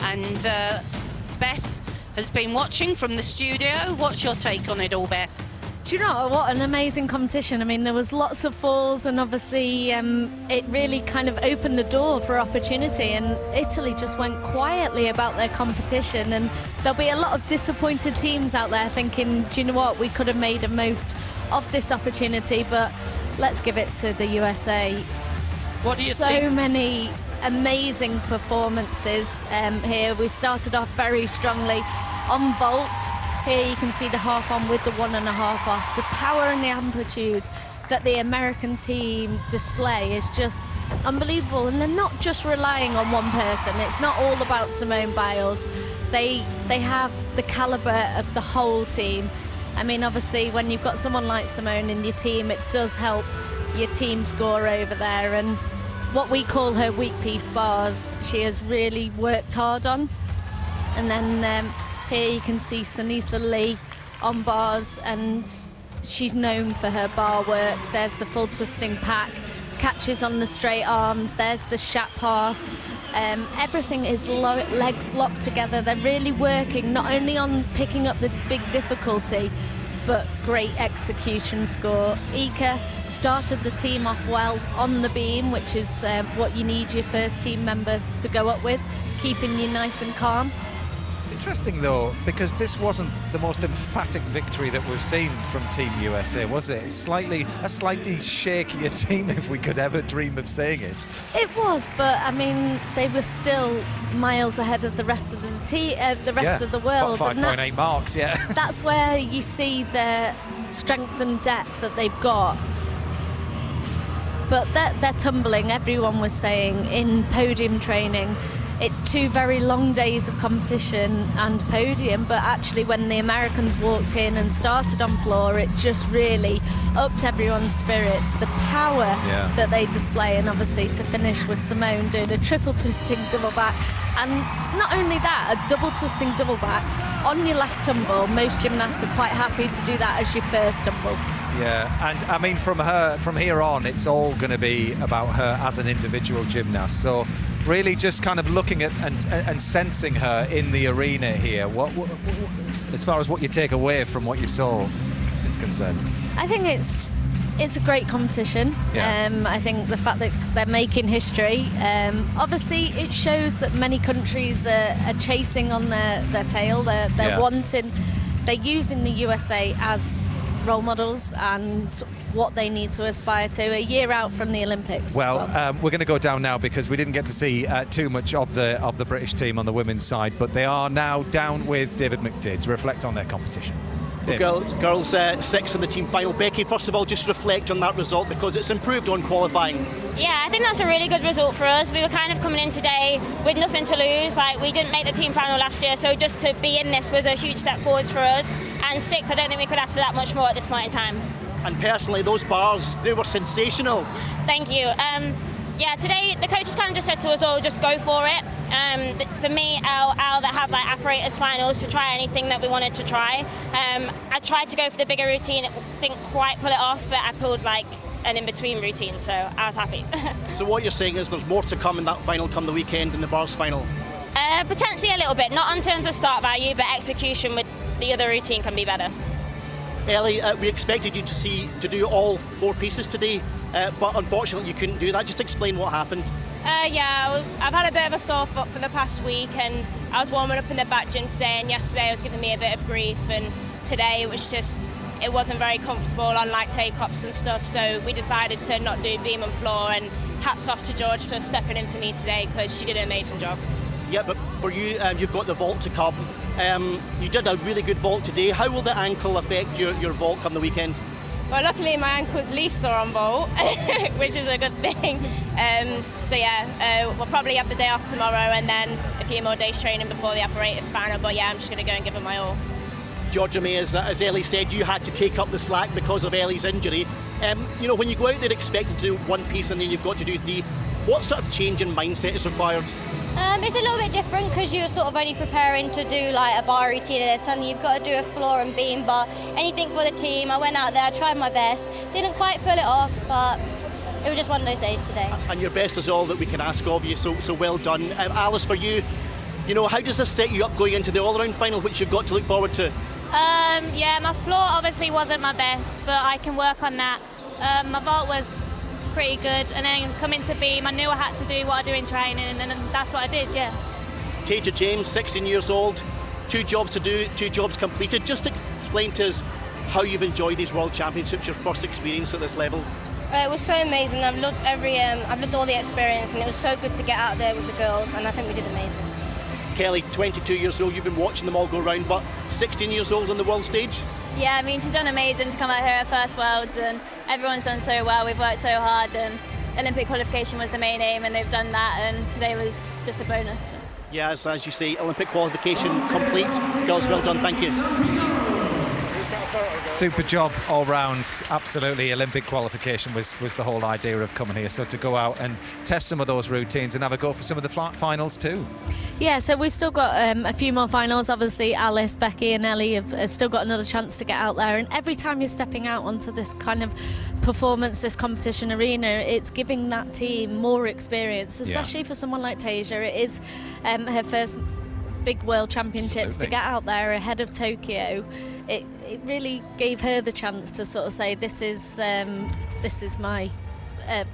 And Beth has been watching from the studio. What's your take on it all, Beth? Do you know what an amazing competition? I mean, there was lots of falls, and obviously it really kind of opened the door for opportunity, and Italy just went quietly about their competition, and there'll be a lot of disappointed teams out there thinking, do you know what, we could have made the most of this opportunity, but let's give it to the USA. What do you think? So many amazing performances here. We started off very strongly on vault. Here you can see the half on with the 1.5 off. The power and the amplitude that the American team display is just unbelievable. And they're not just relying on one person. It's not all about Simone Biles. They have the caliber of the whole team. I mean, obviously, when you've got someone like Simone in your team, it does help your team score over there. And what we call her weak piece bars, she has really worked hard on. And then here you can see Sunisa Lee on bars, and she's known for her bar work. There's the full twisting pack, catches on the straight arms, there's the shap half. Everything is legs locked together. They're really working not only on picking up the big difficulty, but great execution score. Ika started the team off well on the beam, which is what you need your first team member to go up with, keeping you nice and calm. Interesting though, because this wasn't the most emphatic victory that we've seen from Team USA, was it? A slightly shakier team, if we could ever dream of saying it. It was, but I mean, they were still miles ahead of the rest of the rest of the world. 5.8 marks, yeah. That's where you see their strength and depth that they've got. But they're tumbling, everyone was saying, in podium training. It's 2 very long days of competition and podium, but actually when the Americans walked in and started on floor, it just really upped everyone's spirits, the power that they display, and obviously to finish with Simone doing a triple twisting double back, and not only that, a double twisting double back on your last tumble. Most gymnasts are quite happy to do that as your first tumble. Yeah, and I mean, from here on, it's all going to be about her as an individual gymnast. So really just kind of looking at and sensing her in the arena here. What as far as what you take away from what you saw is concerned? I think it's a great competition. I think the fact that they're making history, obviously it shows that many countries are chasing on their tail. They're wanting, they're using the USA as role models and what they need to aspire to a year out from the Olympics. Well, we're going to go down now because we didn't get to see too much of the British team on the women's side, but they are now down with David McDave to reflect on their competition. Girls 6 in the team final. Becky, first of all, just reflect on that result because it's improved on qualifying. Yeah, I think that's a really good result for us. We were kind of coming in today with nothing to lose. Like, we didn't make the team final last year, so just to be in this was a huge step forwards for us. And 6th, I don't think we could ask for that much more at this point in time. And personally, those bars, they were sensational. Thank you. Yeah, today the coaches kind of just said to us all, just go for it. For me, I'll have like apparatus finals to try anything that we wanted to try. I tried to go for the bigger routine, it didn't quite pull it off, but I pulled like an in-between routine, so I was happy. So what you're saying is there's more to come in that final come the weekend in the bars final? Potentially a little bit, not in terms of start value, but execution with the other routine can be better. Ellie, we expected you to do all 4 pieces today, but unfortunately you couldn't do that. Just explain what happened. Yeah, I've had a bit of a sore foot for the past week, and I was warming up in the back gym today, and yesterday it was giving me a bit of grief, and today it wasn't very comfortable on like takeoffs and stuff, so we decided to not do beam and floor, and hats off to George for stepping in for me today because she did an amazing job. Yeah, but for you, you've got the vault to come. You did a really good vault today. How will the ankle affect your vault come the weekend? Well, luckily my ankle's least sore on vault, which is a good thing. So yeah, we'll probably have the day off tomorrow and then a few more days training before the apparatus final. But yeah, I'm just going to go and give it my all. Georgia May, as Ellie said, you had to take up the slack because of Ellie's injury. You know, when you go out there expecting to do 1 piece and then you've got to do 3, what sort of change in mindset is required? It's a little bit different because you're sort of only preparing to do like a bar routine and suddenly you've got to do a floor and beam bar, anything for the team. I went out there, I tried my best, didn't quite pull it off, but it was just one of those days today. And your best is all that we can ask of you, so well done. Alice, for you, how does this set you up going into the all-around final, which you've got to look forward to? Yeah, my floor obviously wasn't my best, but I can work on that. My vault was pretty good, and then coming to beam, I knew I had to do what I do in training, and that's what I did, yeah. Taja James, 16 years old, 2 jobs to do, 2 jobs completed. Just explain to us how you've enjoyed these World Championships, your first experience at this level. It was so amazing. I've loved I've loved all the experience, and it was so good to get out there with the girls, and I think we did amazing. Kelly, 22 years old, you've been watching them all go round, but 16 years old on the world stage? Yeah, I mean, she's done amazing to come out here at first Worlds, and everyone's done so well. We've worked so hard, and Olympic qualification was the main aim, and they've done that, and today was just a bonus. Yes, as you say, Olympic qualification complete. Girls, well done, thank you. Super job all round. Absolutely, Olympic qualification was the whole idea of coming here. So to go out and test some of those routines and have a go for some of the finals too. Yeah, so we've still got a few more finals. Obviously, Alice, Becky and Ellie have still got another chance to get out there. And every time you're stepping out onto this kind of performance, this competition arena, it's giving that team more experience, especially for someone like Tasia. It is her first big World Championships. To get out there ahead of Tokyo, it really gave her the chance to sort of say, this is my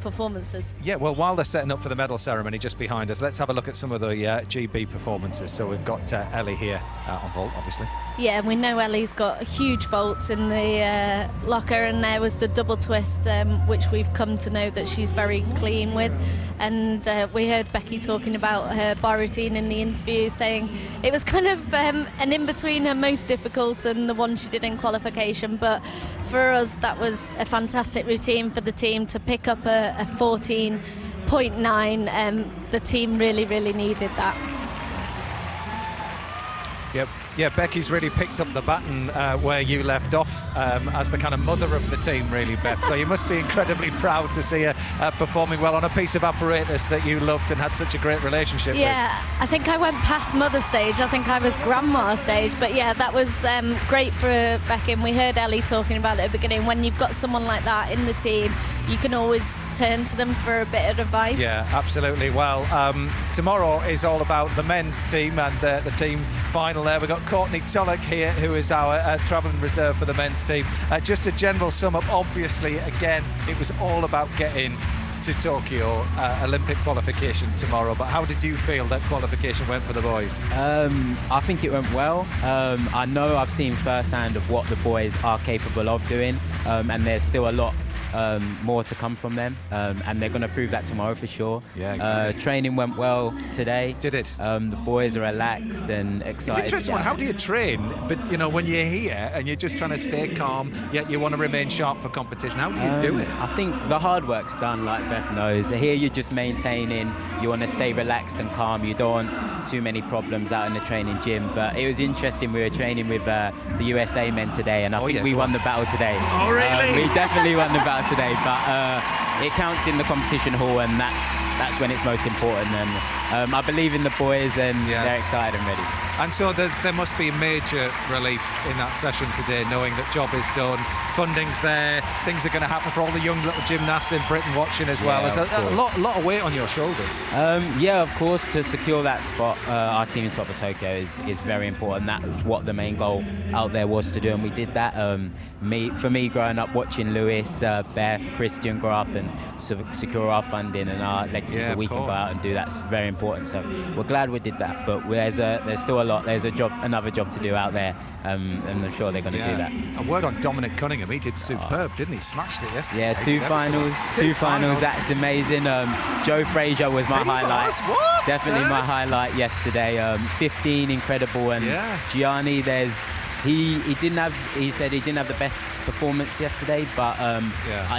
performances. Yeah, well, while they're setting up for the medal ceremony just behind us, let's have a look at some of the GB performances. So we've got Ellie here on vault, obviously. Yeah, and we know Ellie's got huge vaults in the locker, and there was the double twist, which we've come to know that she's very clean with. And we heard Becky talking about her bar routine in the interview, saying it was kind of an in-between her most difficult and the one she did in qualification. But for us, that was a fantastic routine for the team to pick up a 14.9. The team really, really needed that. Yep. Yeah, Becky's really picked up the baton where you left off as the kind of mother of the team, really, Beth. So you must be incredibly proud to see her performing well on a piece of apparatus that you loved and had such a great relationship with. Yeah, I think I went past mother stage. I think I was grandma stage. But yeah, that was great for Becky. And we heard Ellie talking about it at the beginning. When you've got someone like that in the team, you can always turn to them for a bit of advice. Yeah, absolutely. Well, tomorrow is all about the men's team and the team final there. We've got Courtney Tulloch here, who is our travelling reserve for the men's team. Just a general sum up, obviously, again, it was all about getting to Tokyo, Olympic qualification tomorrow. But how did you feel that qualification went for the boys? I think it went well. I know I've seen firsthand of what the boys are capable of doing, and there's still a lot more to come from them, and they're going to prove that tomorrow for sure. Yeah, exactly. Training went well today. Did it? The boys are relaxed and excited. It's an interesting one. How do you train? But when you're here and you're just trying to stay calm, yet you want to remain sharp for competition, how do you do it? I think the hard work's done, like Beth knows. Here you're just maintaining. You want to stay relaxed and calm. You don't want too many problems out in the training gym. But it was interesting. We were training with the USA men today, and I think we won the battle today. Oh, really? We definitely won the battle today, but it counts in the competition hall, and that's when it's most important. And I believe in the boys, and they're excited and ready. And so there must be major relief in that session today, knowing that job is done, funding's there, things are going to happen for all the young little gymnasts in Britain watching as well. There's a lot of weight on your shoulders. Yeah, of course, to secure that spot, our team spot for Tokyo is very important. That was what the main goal out there was to do, and we did that. For me, growing up watching Lewis, Beth, Christian grow up and secure our funding and our legacy, so we can go out and do that's very important. So we're glad we did that, but there's still a lot. There's another job to do out there, and I'm sure they're going to do that. A word on Dominic Cunningham. He did superb, didn't he? Smashed it yesterday. Yeah, two finals. That's amazing. Joe Frazier was my highlight. What? Definitely my highlight yesterday. 15, incredible. And Gianni, he said he didn't have the best performance yesterday, but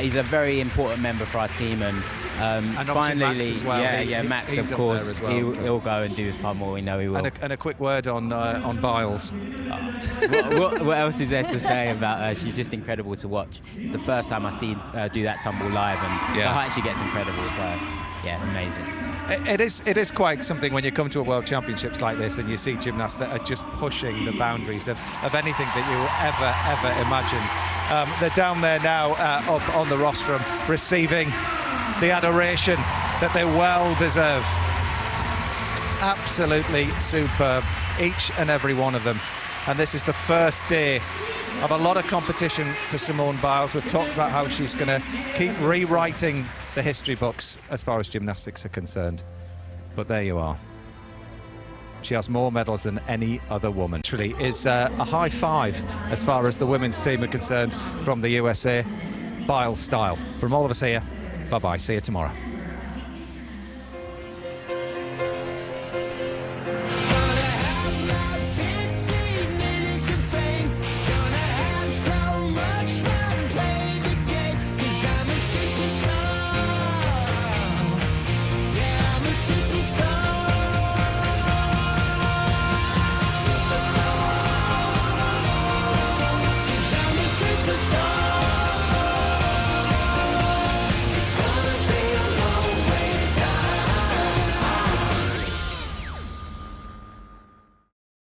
he's a very important member for our team, and finally, Max as well. Max, he's of course, as well, he'll go and do his part more. We know he will. And a quick word on Biles. What else is there to say about her? She's just incredible to watch. It's the first time I see her do that tumble live, and the height she gets incredible. So, amazing. It is quite something when you come to a World Championships like this and you see gymnasts that are just pushing the boundaries of anything that you ever imagine. They're down there now up on the rostrum receiving the adoration that they well deserve. Absolutely superb, each and every one of them. And this is the first day of a lot of competition for Simone Biles. We've talked about how she's going to keep rewriting the history books as far as gymnastics are concerned. But there you are. She has more medals than any other woman. Literally is a high five as far as the women's team are concerned from the USA, Biles style. From all of us here, bye-bye. See you tomorrow.